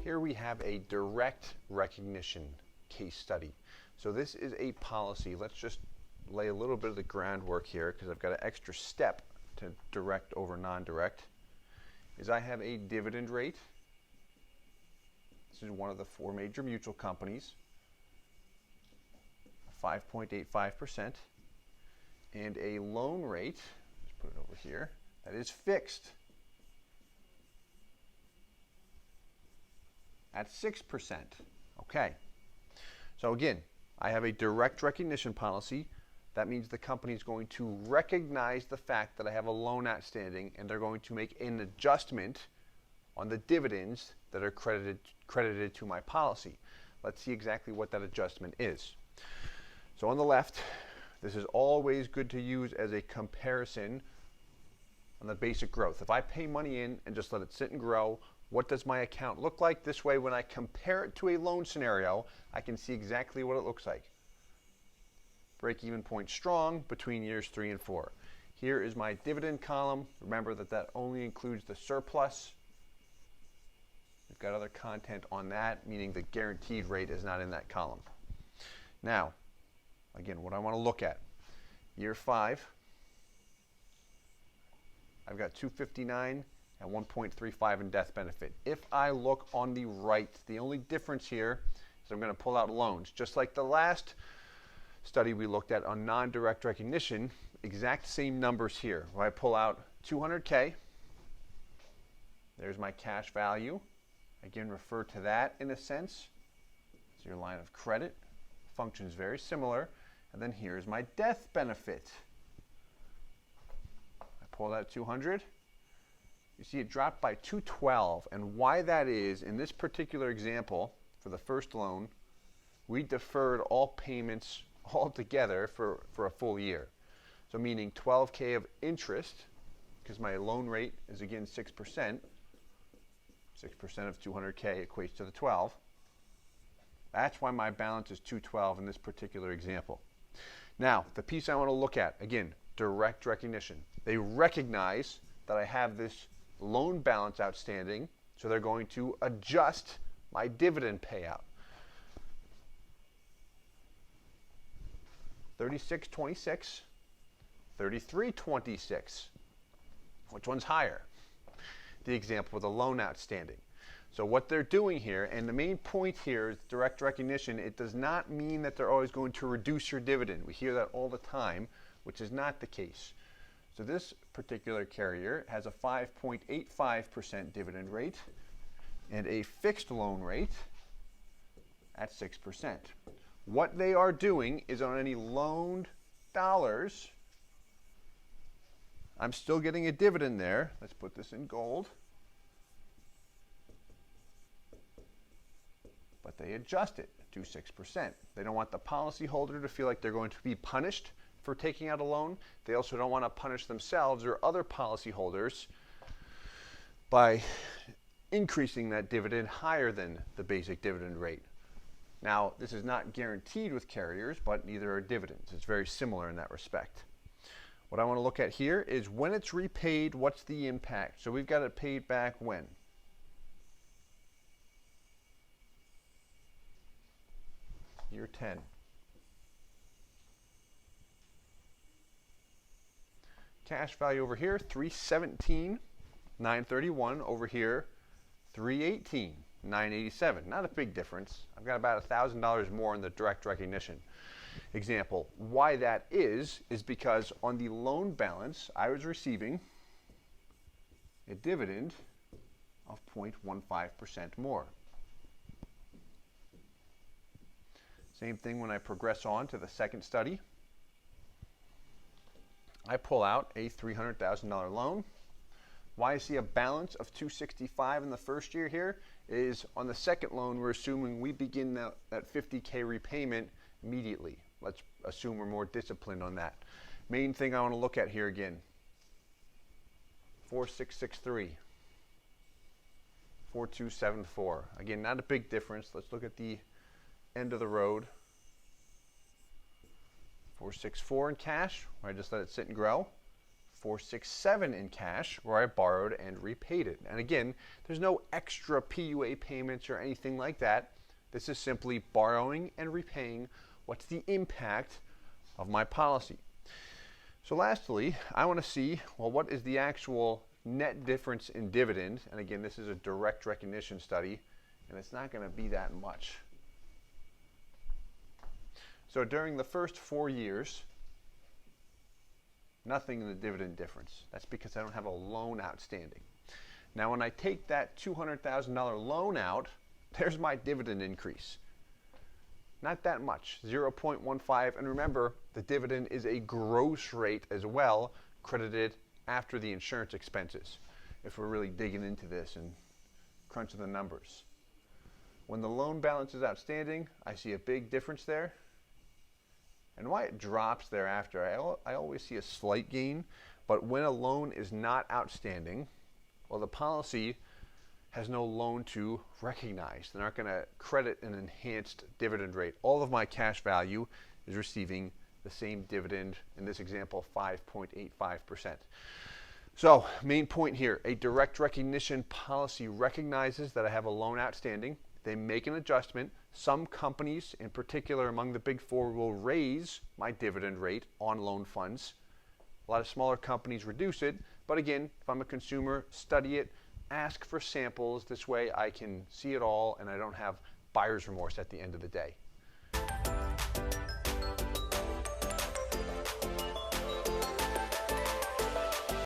Here we have a direct recognition case study. So this is a policy. Let's just lay a little bit of the groundwork here because I've got an extra step to direct over non-direct. Is I have a dividend rate. This is one of the four major mutual companies, 5.85%, and a loan rate, let's put it over here, that is fixed at 6%. Okay, so again, I have a direct recognition policy. That means the company is going to recognize the fact that I have a loan outstanding, and they're going to make an adjustment on the dividends that are credited to my policy. Let's see exactly what that adjustment is. So on the left, this is always good to use as a comparison on the basic growth. If I pay money in and just let it sit and grow, what does my account look like? This way, when I compare it to a loan scenario, I can see exactly what it looks like. Break-even point strong between years 3 and 4. Here is my dividend column. Remember that only includes the surplus. We've got other content on that, meaning the guaranteed rate is not in that column. Now, again, what I want to look at, year 5, I've got 259 and 1.35 in death benefit. If I look on the right, the only difference here is I'm going to pull out loans. Just like the last study we looked at on non-direct recognition, exact same numbers here. When I pull out 200K, there's my cash value. Again, refer to that in a sense. It's your line of credit. Functions very similar. And then here's my death benefit. I pull out 200. You see it dropped by 212. And why that is, in this particular example, for the first loan, we deferred all payments altogether for a full year. So meaning 12K of interest, because my loan rate is again 6%. 6% of 200K equates to the 12. That's why my balance is 212 in this particular example. Now, the piece I want to look at, again, direct recognition. They recognize that I have this loan balance outstanding, so they're going to adjust my dividend payout. 36.26, 33.26. Which one's higher? The example with the loan outstanding. So what they're doing here, and the main point here is direct recognition, it does not mean that they're always going to reduce your dividend. We hear that all the time, which is not the case. So this particular carrier has a 5.85% dividend rate and a fixed loan rate at 6%. What they are doing is on any loaned dollars, I'm still getting a dividend there. Let's put this in gold. But they adjust it to 6%. They don't want the policyholder to feel like they're going to be punished for taking out a loan. They also don't want to punish themselves or other policyholders by increasing that dividend higher than the basic dividend rate. Now, this is not guaranteed with carriers, but neither are dividends. It's very similar in that respect. What I want to look at here is when it's repaid, what's the impact? So we've got it paid back when? Year 10. Cash value over here, 317, 931. Over here, 318, 987. Not a big difference. I've got about $1,000 more in the direct recognition example. Why that is because on the loan balance, I was receiving a dividend of 0.15% more. Same thing when I progress on to the second study. I pull out a $300,000 loan. Why I see a balance of $265 in the first year here is on the second loan, we're assuming we begin that 50K repayment immediately. Let's assume we're more disciplined on that. Main thing I want to look at here again, 4663, 4274. Again, not a big difference. Let's look at the end of the road. 464 in cash, where I just let it sit and grow. 467 in cash, where I borrowed and repaid it. And again, there's no extra PUA payments or anything like that. This is simply borrowing and repaying. What's the impact of my policy? So lastly, I want to see, well, what is the actual net difference in dividend? And again, this is a direct recognition study, and it's not going to be that much. So during the first 4 years, nothing in the dividend difference. That's because I don't have a loan outstanding. Now, when I take that $200,000 loan out, there's my dividend increase. Not that much, 0.15. And remember, the dividend is a gross rate as well, credited after the insurance expenses, if we're really digging into this and crunching the numbers. When the loan balance is outstanding, I see a big difference there. And why it drops thereafter, I always see a slight gain, but when a loan is not outstanding, well, the policy has no loan to recognize. They're not going to credit an enhanced dividend rate. All of my cash value is receiving the same dividend, in this example, 5.85%. So, main point here, a direct recognition policy recognizes that I have a loan outstanding. They make an adjustment. Some companies, in particular among the big four, will raise my dividend rate on loan funds. A lot of smaller companies reduce it. But again, if I'm a consumer, study it, ask for samples. This way I can see it all and I don't have buyer's remorse at the end of the day.